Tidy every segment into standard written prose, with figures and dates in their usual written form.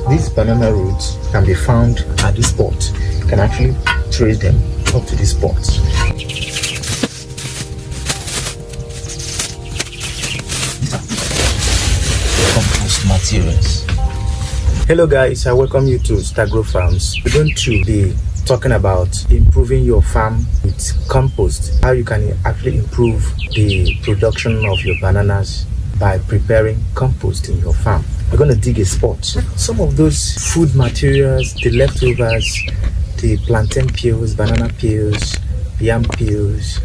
These banana roots can be found at this spot. You can actually trace them up to this spot. Compost materials. Hello guys, I welcome you to Stagro Farms. We're going to be talking about improving your farm with compost. How you can actually improve the production of your bananas by preparing compost in your farm. We're going to dig a spot. Some of those food materials, the leftovers, the plantain peels, banana peels, yam peels,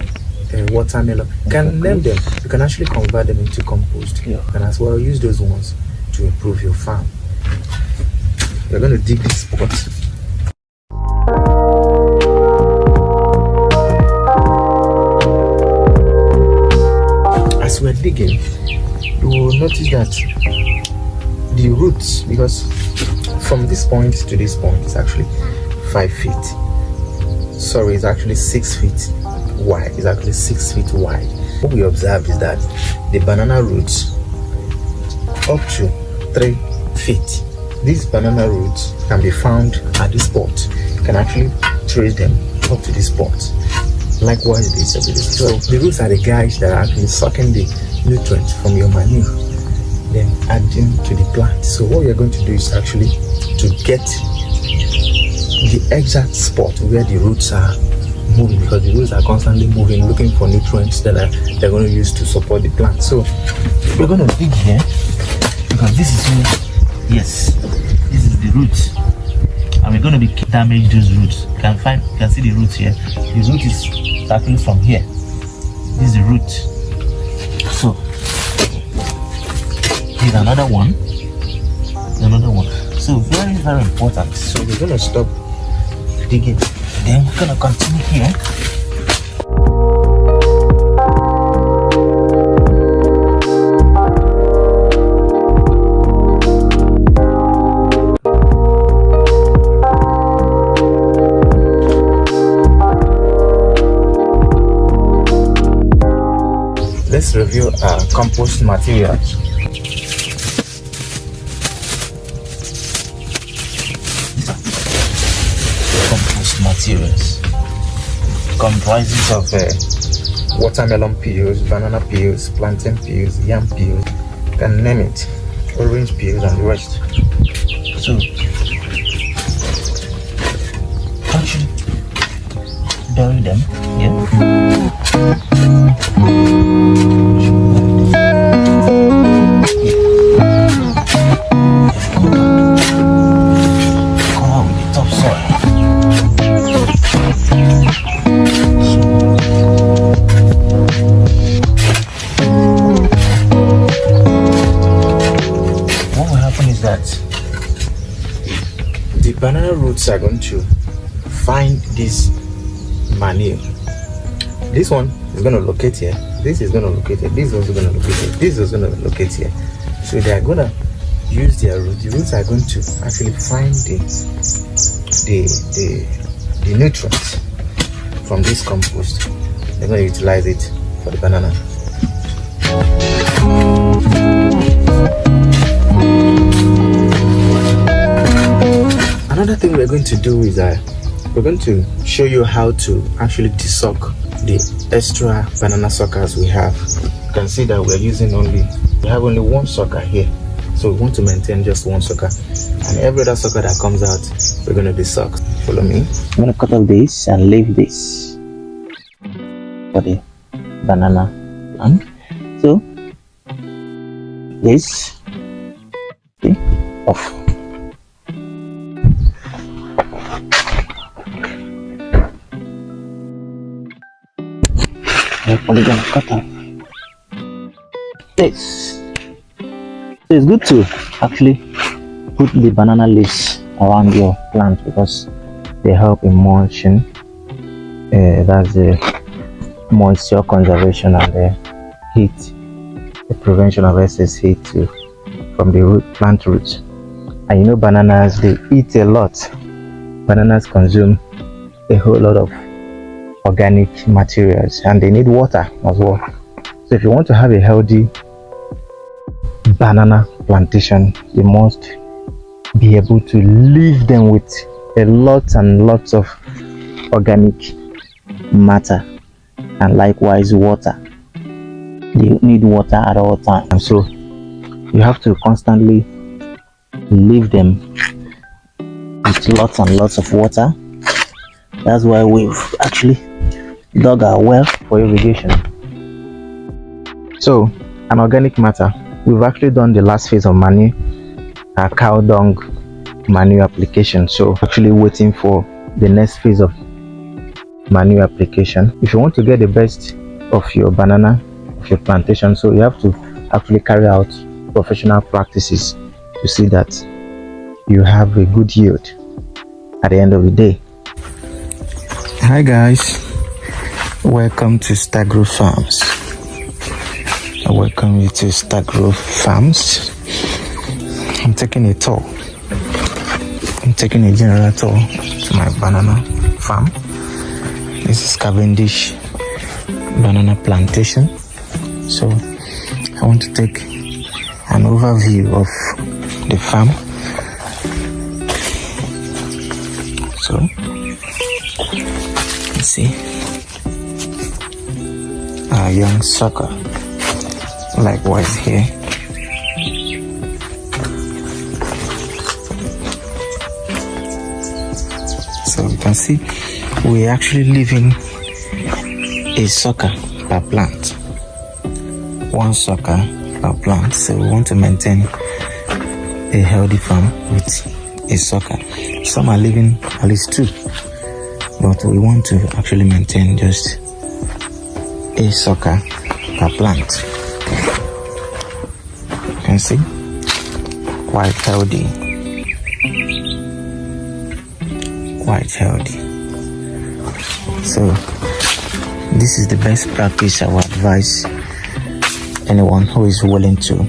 watermelon, you can name them. You can actually convert them into compost. You can as well use those ones to improve your farm. We're going to dig this spot. As we're digging, you will notice that the roots, because from this point to this point is actually 5 feet. Sorry, it's actually 6 feet wide. It's actually 6 feet wide. What we observed is that the banana roots up to 3 feet. These banana roots can be found at this spot. You can actually trace them up to this spot. Likewise, this. So the roots are the guys that are actually sucking the nutrients from your manure, then adding to the plant. So what we're going to do is actually to get the exact spot where the roots are moving, because the roots are constantly moving, looking for nutrients that they're going to use to support the plant. So we're going to dig here, because this is where, yes, this is the roots, and we're going to be damage those roots. You can see the roots here. The root is starting from here. This is the root. So here's another one. So very, very important. So we're going to stop digging, then we're going to continue here. Let's review our compost materials. Compost materials comprises of watermelon peels, banana peels, plantain peels, yam peels, you can name it, orange peels, and the rest. So actually bury them here. The banana roots are going to find this manure. This one is going to locate here. This is going to locate here. This is also going to locate here. This is going to locate here. So they are going to use their roots. The roots are going to actually find the nutrients from this compost. They're going to utilize it for the banana. Another thing we're going to do is we're going to show you how to actually desoak the extra banana suckers we have. You can see that we have only one sucker here, so we want to maintain just one sucker, and every other sucker that comes out we're going to desoak. Follow me. I'm going to cut off this and leave this for the banana plant. So this off. We're gonna cut off this. So it's good to actually put the banana leaves around your plant, because they help in mulching. That's the moisture conservation and the heat, the prevention of excess heat from the plant roots. And you know, bananas, they eat a lot. Bananas consume a whole lot of organic materials, and they need water as well. So if you want to have a healthy banana plantation, you must be able to leave them with a lot and lots of organic matter, and likewise water. They need water at all times, and so you have to constantly leave them with lots and lots of water. That's why we've actually dug our well for irrigation. So, an organic matter, we've actually done the last phase of manure, cow dung manure application. So actually waiting for the next phase of manure application. If you want to get the best of your banana, of your plantation, so you have to actually carry out professional practices to see that you have a good yield at the end of the day. Hi guys, welcome to Stagro Farms. I welcome you to Stagro Farms. I'm taking a tour. I'm taking a general tour to my banana farm. This is Cavendish banana plantation. So I want to take an overview of the farm. So let's see our young sucker, likewise here. So you can see we're actually leaving a sucker per plant, one sucker per plant. So we want to maintain a healthy farm with a sucker. Some are leaving at least 2, but we want to actually maintain just a sucker per plant. You can see quite healthy. Quite healthy. So this is the best practice I would advise anyone who is willing to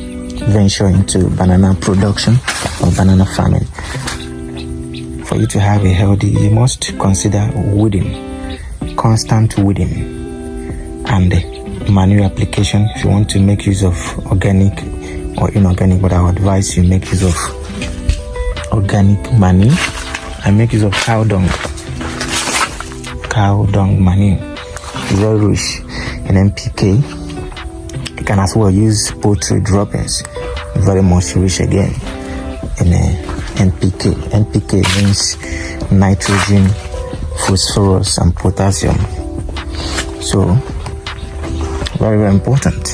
venture into banana production or banana farming. For you to have a healthy, you must consider weeding, constant weeding, and manure application. If you want to make use of organic or inorganic, but I would advise you make use of organic manure. I make use of cow dung manure, very rich in NPK. You can as well use poultry droppings, very much rich again in NPK. NPK means nitrogen, phosphorus, and potassium. So very, very important.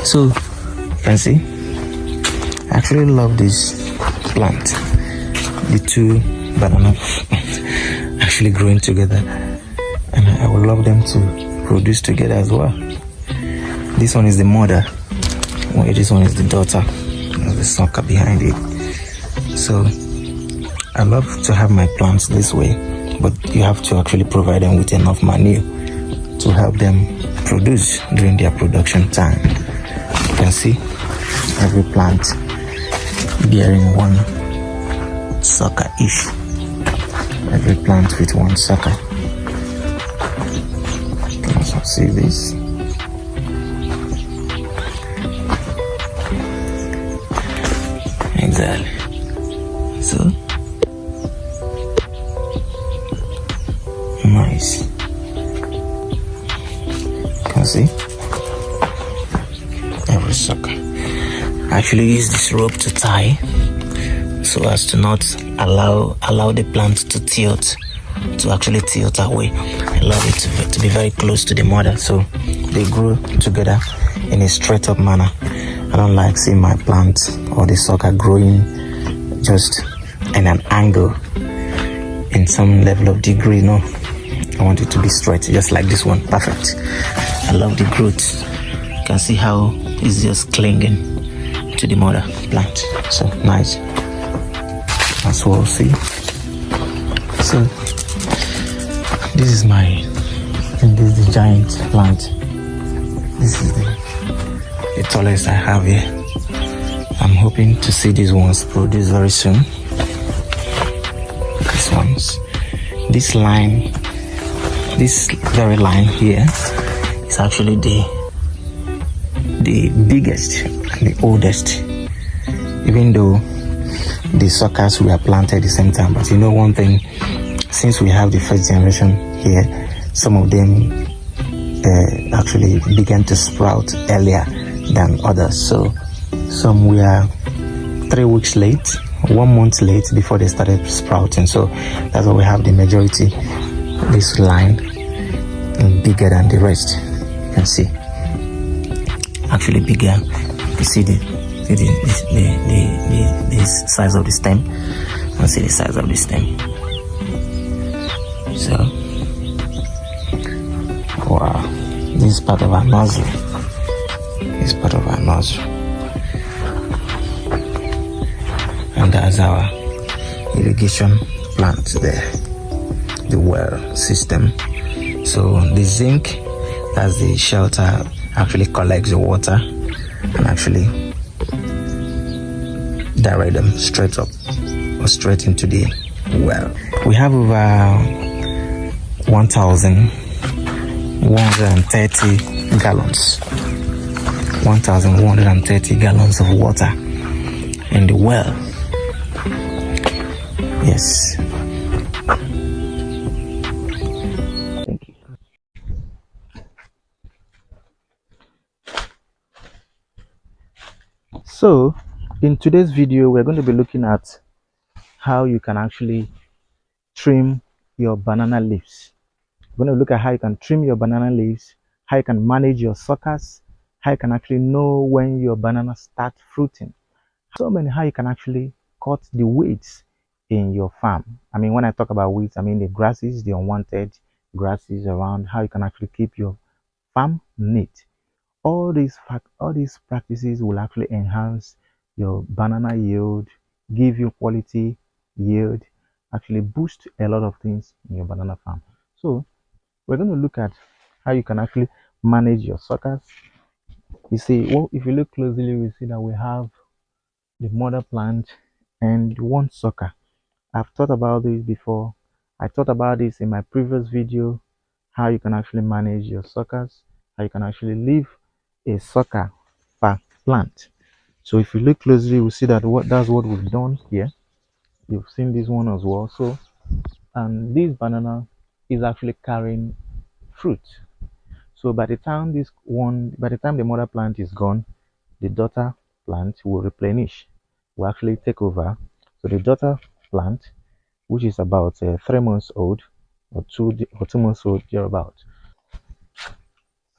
So you can see, I actually love this plant. The 2 banana actually growing together, and I would love them to produce together as well. This one is the mother, this one is the daughter. There's the sucker behind it. So I love to have my plants this way, but you have to actually provide them with enough manure to help them produce during their production time. You can see every plant bearing 1 sucker each. Every plant with 1 sucker. You can also see this. Exactly. So nice. You can see every sucker. I actually use this rope to tie, so as to not allow the plant to tilt, to actually tilt away. I love it to be very close to the mother, so they grow together in a straight up manner. I don't like seeing my plant or the sucker growing just in an angle, in some level of degree. No, I want it to be straight, just like this one. Perfect. I love the growth. You can see how it's just clinging to the mother plant. So nice. As well, see. So this is this is the giant plant. This is the tallest I have here. I'm hoping to see these ones produce very soon. These ones, this very line here is actually the biggest and the oldest, even though the suckers were planted at the same time. But you know one thing, since we have the first generation here, some of them actually began to sprout earlier than others. So some were 3 weeks late, 1 month late before they started sprouting. So that's why we have the majority. This line bigger than the rest. You can see, actually bigger. You see the size of the stem, and see the size of the stem. So wow, this is part of our nursery. This is part of our nursery, and that's our irrigation plant there, the well system. So the zinc, that's the shelter, actually collects the water and actually direct them straight up or straight into the well. We have over 1,130 gallons, 1,130 gallons of water in the well. Yes. Thank you. So in today's video, we're going to be looking at how you can actually trim your banana leaves. We're going to look at how you can trim your banana leaves, how you can manage your suckers, how you can actually know when your banana start fruiting. So many, how you can actually cut the weeds in your farm. I mean, when I talk about weeds, I mean the grasses, the unwanted grasses around, how you can actually keep your farm neat. All these practices will actually enhance your banana yield, give you quality yield, actually boost a lot of things in your banana farm. So we're going to look at how you can actually manage your suckers. You see, well, if you look closely, we see that we have the mother plant and one sucker. I've thought about this before. I thought about this in my previous video, how you can actually manage your suckers, how you can actually leave a sucker per plant. So if you look closely, we see that that's what we've done here. You've seen this one as well. So and this banana is actually carrying fruit. So by the time the mother plant is gone, the daughter plant will replenish, will actually take over. So the daughter plant, which is about 3 months old or 2 months old thereabout.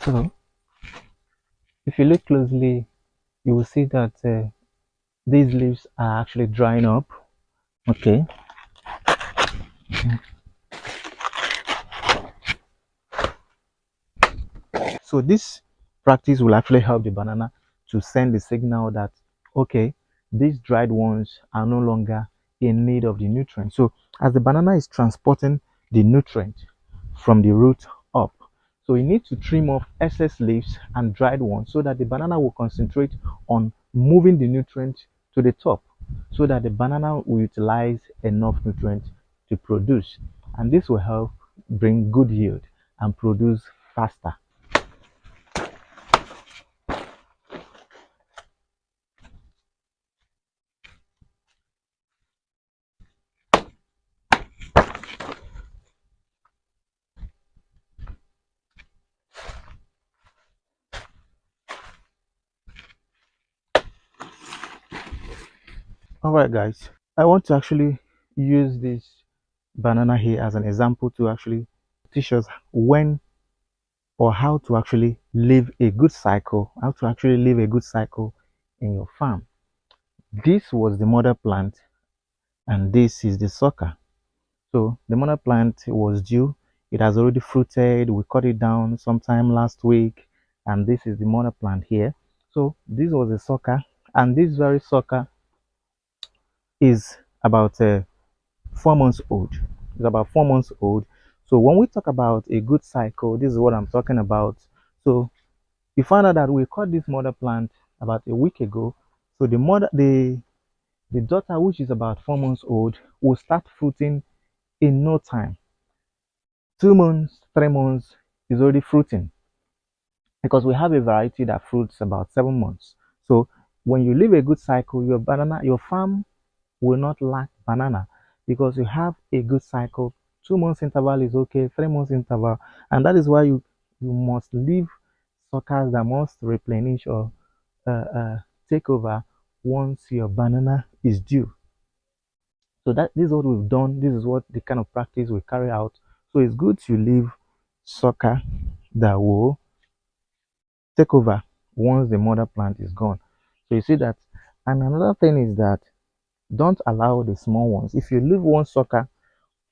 So if you look closely, you will see that these leaves are actually drying up. Okay. So this practice will actually help the banana to send the signal that, okay, these dried ones are no longer in need of the nutrient. So as the banana is transporting the nutrient from the root up, so you need to trim off excess leaves and dried ones so that the banana will concentrate on moving the nutrient to the top, so that the banana will utilize enough nutrient to produce. And this will help bring good yield and produce faster. All right, guys, I want to actually use this banana here as an example to actually teach us when or how to actually live a good cycle, in your farm. This was the mother plant and this is the sucker. So the mother plant was due, it has already fruited, we cut it down sometime last week, and this is the mother plant here. So this was the sucker, and this very sucker is about 4 months old. It's about 4 months old. So when we talk about a good cycle, this is what I'm talking about. So you find out that we cut this mother plant about a week ago. So the daughter, which is about 4 months old, will start fruiting in no time. 2 months, 3 months is already fruiting, because we have a variety that fruits about 7 months. So when you live a good cycle, your farm will not lack banana because you have a good cycle. 2 months interval is okay, 3 months interval, and that is why you must leave suckers that must replenish or take over once your banana is due. So that this is what we've done. This is what the kind of practice we carry out. So it's good to leave sucker that will take over once the mother plant is gone. So you see that. And another thing is that don't allow the small ones. If you leave one sucker,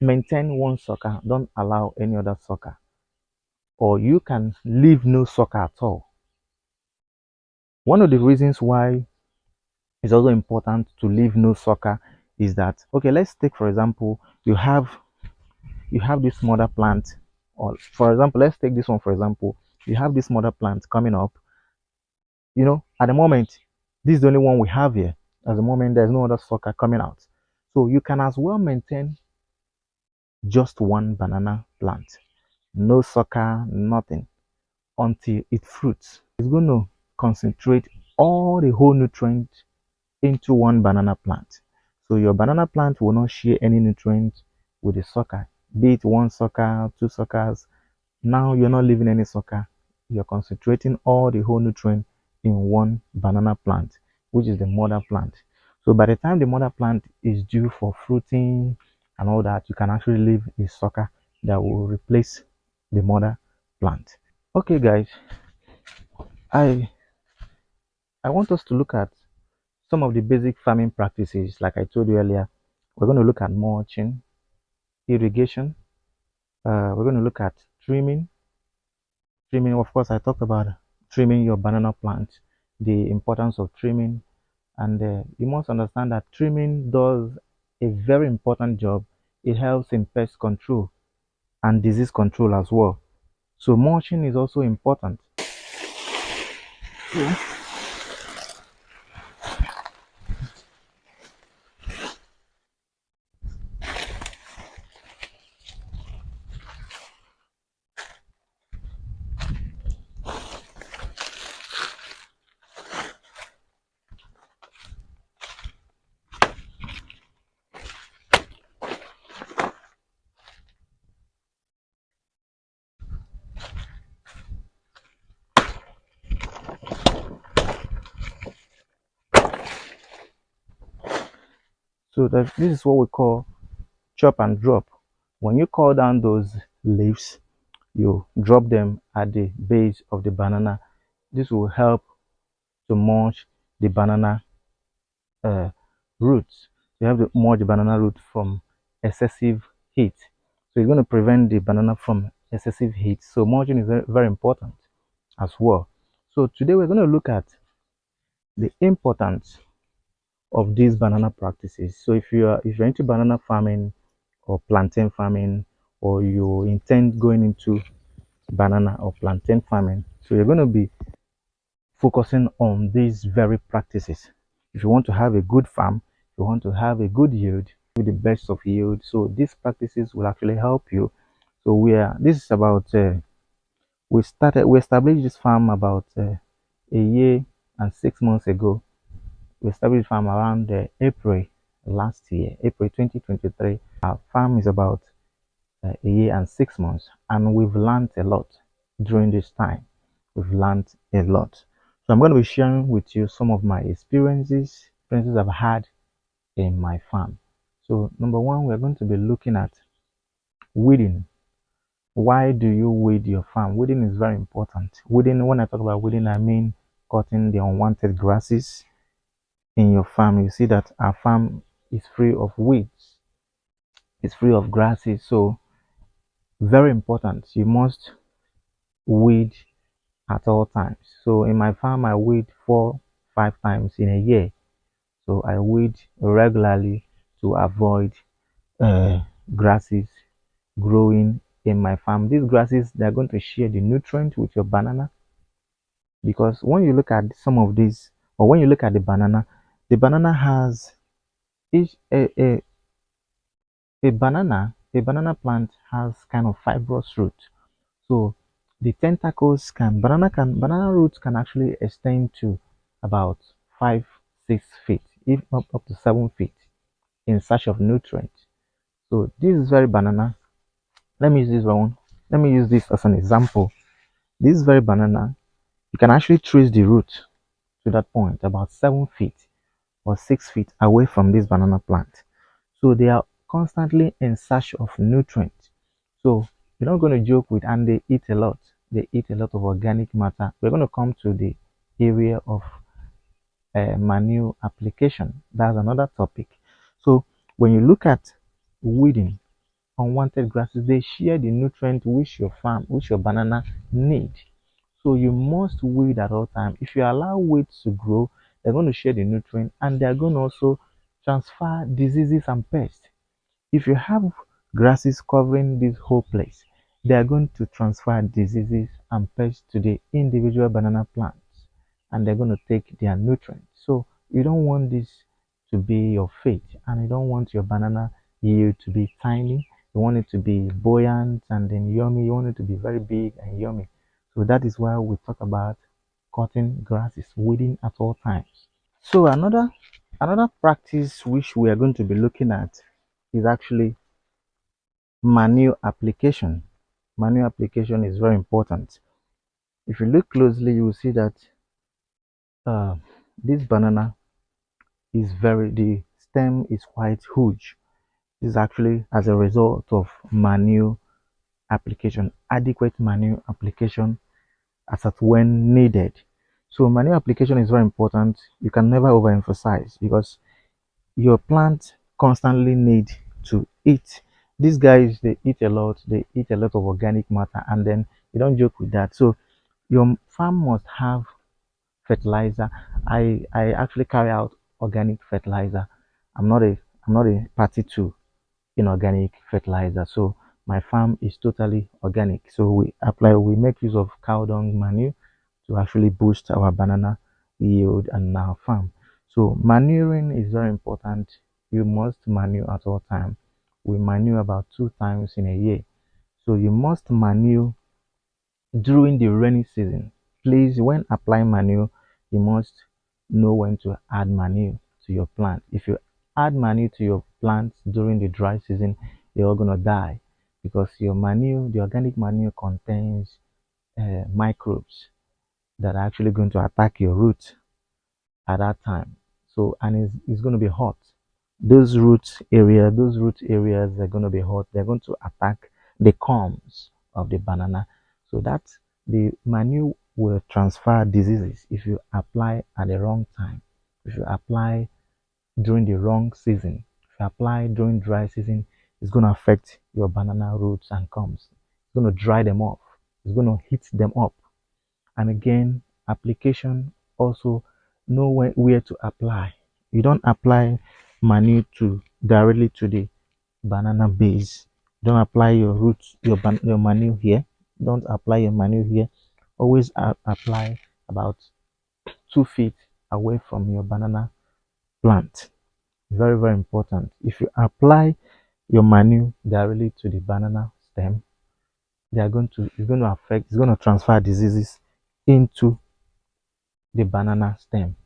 maintain one sucker. Don't allow any other sucker. Or you can leave no sucker at all. One of the reasons why it's also important to leave no sucker is that, okay, let's take for example, you have this mother plant, or for example, let's take this one for example, you have this mother plant coming up. At the moment, this is the only one we have here. At the moment, there's no other sucker coming out. So you can as well maintain just one banana plant, no sucker, nothing, until it fruits. It's going to concentrate all the whole nutrients into one banana plant. So your banana plant will not share any nutrients with the sucker, be it one sucker, two suckers. Now you're not leaving any sucker. You're concentrating all the whole nutrient in one banana plant, which is the mother plant. So by the time the mother plant is due for fruiting and all that, you can actually leave a sucker that will replace the mother plant. Okay, guys, I I want us to look at some of the basic farming practices. Like I told you earlier, we're going to look at mulching, irrigation. We're going to look at trimming. Trimming, of course, I talked about trimming your banana plant, the importance of trimming, and you must understand that trimming does a very important job. It helps in pest control and disease control as well. So mulching is also important. Yeah. So this is what we call chop and drop. When you cut down those leaves, you drop them at the base of the banana. This will help to mulch the banana uh, roots. You have to mulch the banana root from excessive heat. So it's going to prevent the banana from excessive heat. So mulching is very, very important as well. So today we're going to look at the importance of these banana practices. So if you're into banana farming or plantain farming, or you intend going into banana or plantain farming, so you're going to be focusing on these very practices. If you want to have a good farm, you want to have a good yield, with the best of yield, so these practices will actually help you. So this is about we established this farm about a year and 6 months ago. We established farm around April last year, April 2023. Our farm is about a year and 6 months, and we've learned a lot during this time. We've learned a lot. So I'm going to be sharing with you some of my experiences I've had in my farm. So number one, we're going to be looking at weeding. Why do you weed your farm? Weeding is very important. Weeding, when I talk about weeding, I mean cutting the unwanted grasses in your farm. You see that our farm is free of weeds, it's free of grasses. So very important, you must weed at all times. So in my farm, I weed 4-5 times in a year. So I weed regularly to avoid grasses growing in my farm. These grasses, they're going to share the nutrient with your banana, because when you look at some of these, or when you look at the banana has each a banana plant has kind of fibrous root. So the tentacles banana roots can actually extend to about 5-6 feet, if not up to 7 feet. in search of nutrients. So this is very banana. Let me use this one. Let me use this as an example. This very banana, you can actually trace the root to that point about 7 feet or 6 feet away from this banana plant. So they are constantly in search of nutrients. So you're not going to joke with, and they eat a lot. They eat a lot of organic matter. We're going to come to the area of manure application. That's another topic. So when you look at weeding unwanted grasses, they share the nutrient which your farm, which your banana need. So you must weed at all time. If you allow weeds to grow, they're going to share the nutrient and they're going to also transfer diseases and pests. If you have grasses covering this whole place, they are going to transfer diseases and pests to the individual banana plants and they're going to take their nutrients. So you don't want this to be your fate and you don't want your banana yield to be tiny. You want it to be buoyant and then yummy. You want it to be very big and yummy. So that is why we talk about cutting grasses, weeding at all times. So another practice which we are going to be looking at is actually manure application. Manure application is very important. If you look closely, you will see that uh, this banana is the stem is quite huge. This is actually as a result of manure application, adequate manure application as at when needed. So manure application is very important. You can never overemphasize because your plant constantly need to eat. These guys they eat a lot, they eat a lot of organic matter, and then you don't joke with that. So your farm must have fertilizer. I actually carry out organic fertilizer. I'm not a party to inorganic fertilizer. So my farm is totally organic. So we make use of cow dung manure to actually boost our banana yield and our farm. So manuring is very important. You must manure at all time. We manure about 2 times in a year. So you must manure during the rainy season. Please, when applying manure, you must know when to add manure to your plant. If you add manure to your plants during the dry season, they're all gonna die because your manure, the organic manure, contains microbes that are actually going to attack your roots at that time. So, and it's going to be hot. Those root areas are going to be hot. They're going to attack the culms of the banana. So that the manure will transfer diseases if you apply at the wrong time. If you apply during the wrong season, if you apply during dry season, it's going to affect your banana roots and culms. It's going to dry them off. It's going to heat them up. And again, application also know where to apply. You don't apply manure to directly to the banana base. Don't apply your roots, your manure here. Don't apply your manure here. Always apply about 2 feet away from your banana plant. Very, very important. If you apply your manure directly to the banana stem, it's going to affect, it's going to transfer diseases into the banana stem.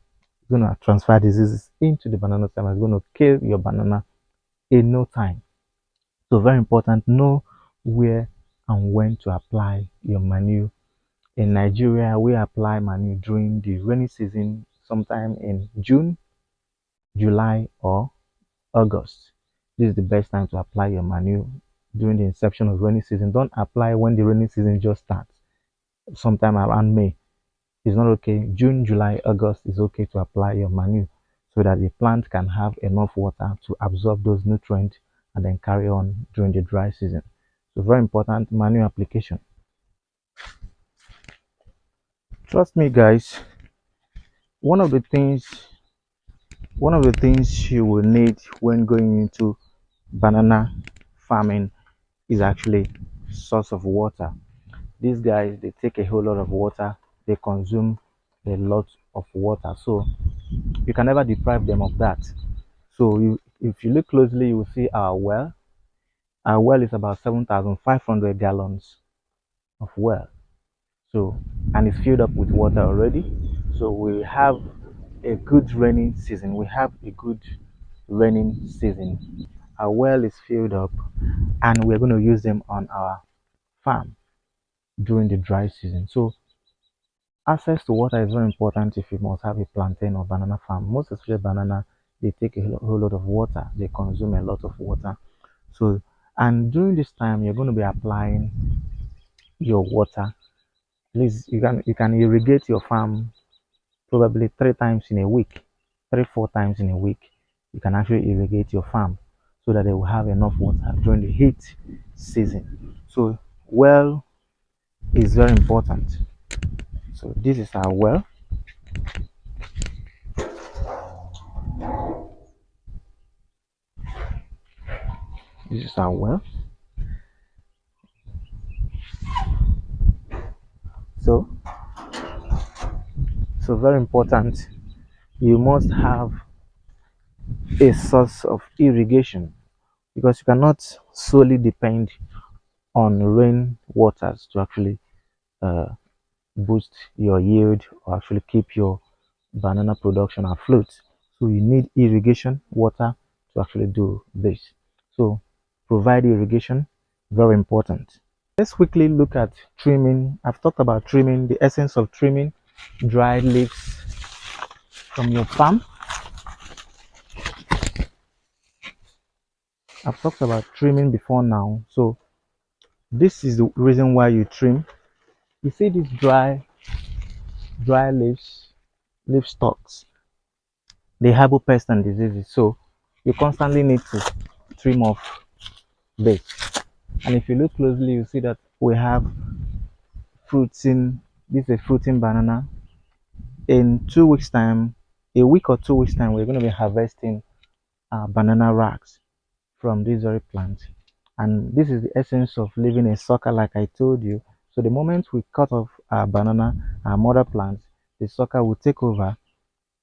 It's going to transfer diseases into the banana stem. It's going to kill your banana in no time. So very important, know where and when to apply your manure. In Nigeria, we apply manure during the rainy season, sometime in June, July, or August. This is the best time to apply your manure during the inception of rainy season. Don't apply when the rainy season just starts, sometime around May. It's not okay. June, July, August is okay to apply your manure so that the plant can have enough water to absorb those nutrients and then carry on during the dry season. So very important manure application. Trust me guys, one of the things you will need when going into banana farming is actually source of water. These guys they take a whole lot of water, they consume a lot of water. So you can never deprive them of that. So if you look closely, you will see our well. Our well is about 7,500 gallons of well. So, and it's filled up with water already. So we have a good rainy season. We have a good raining season. Our well is filled up, and we're going to use them on our farm during the dry season. So access to water is very important if you must have a plantain or banana farm. Most especially banana, they take a whole lot of water. They consume a lot of water. So, and during this time, you're going to be applying your water. At least you can irrigate your farm probably 3 times in a week, 4 times in a week. You can actually irrigate your farm so that they will have enough water during the heat season. So, well is very important. So this is our well. This is our well. So very important. You must have a source of irrigation because you cannot solely depend on rain waters to actually uh, boost your yield or actually keep your banana production afloat. So you need irrigation water to actually do this. So provide irrigation, very important. Let's quickly look at trimming. I've talked about trimming, the essence of trimming dried leaves from your farm. I've talked about trimming before now. So this is the reason why you trim. You see these dry leaves, leaf stalks, they harbor pests and diseases. So you constantly need to trim off this. And if you look closely, you see that we have fruiting. This is a fruiting banana. In 2 weeks' time, a week or 2 weeks' time, we're going to be harvesting banana rags from this very plant. And this is the essence of leaving a sucker, like I told you. So the moment we cut off our banana, our mother plant, the sucker will take over.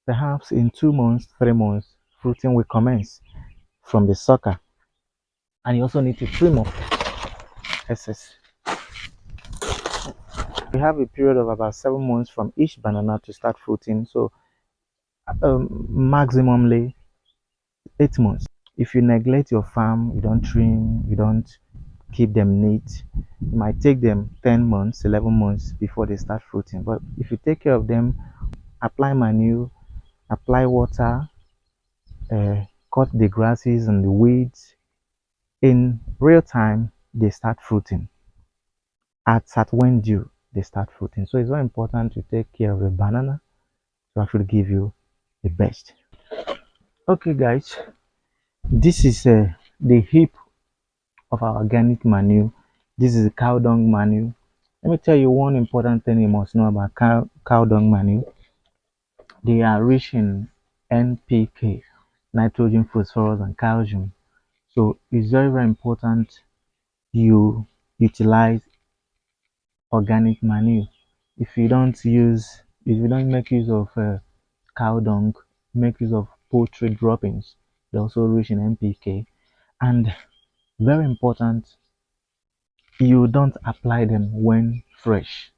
Perhaps in 2 months, 3 months, fruiting will commence from the sucker. And you also need to trim off excess. We have a period of about 7 months from each banana to start fruiting. So maximally 8 months. If you neglect your farm, you don't trim, you don't keep them neat, it might take them 10 months, 11 months before they start fruiting. But if you take care of them, apply manure, apply water, cut the grasses and the weeds, in real time, they start fruiting. At when due, they start fruiting. So it's very important to take care of a banana to actually give you the best. Okay, guys, this is the heap of our organic manure. This is cow dung manure. Let me tell you one important thing you must know about cow dung manure. They are rich in NPK, nitrogen, phosphorus, and calcium. So it's very important you utilize organic manure. If you don't make use of cow dung, make use of poultry droppings. They're also rich in NPK. And very important, you don't apply them when fresh.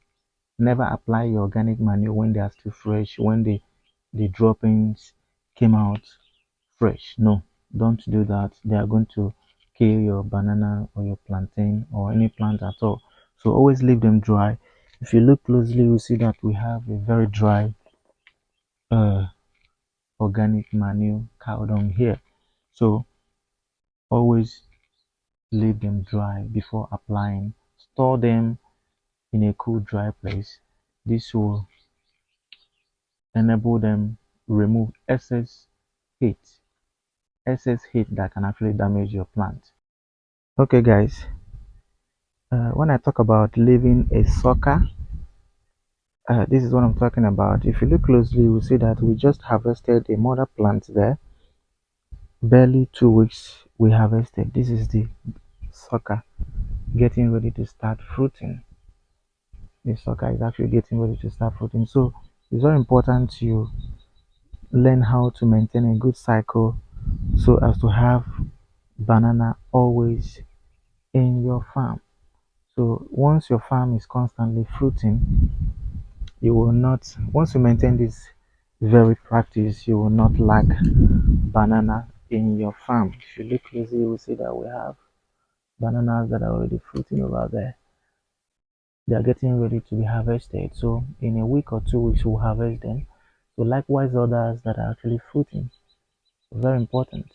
Never apply your organic manure when they are still fresh, when the droppings came out fresh. No, don't do that. They are going to kill your banana or your plantain or any plant at all. So always leave them dry. If you look closely, you see that we have a very dry organic manure cow dung here. So always leave them dry before applying. Store them in a cool, dry place. This will enable them remove heat excess heat that can actually damage your plant. Okay, guys, when I talk about leaving a sucker, this is what I'm talking about. If you look closely, you will see that we just harvested a mother plant there. Barely 2 weeks we harvested. This is the sucker getting ready to start fruiting. The sucker is actually getting ready to start fruiting. So it's very important you learn how to maintain a good cycle so as to have banana always in your farm. So once your farm is constantly fruiting, you will not, once you maintain this very practice, you will not lack banana in your farm. If you look closely, you will see that we have bananas that are already fruiting over there. They are getting ready to be harvested. So in a week or 2 weeks, we'll harvest them. So likewise, others that are actually fruiting. Very important.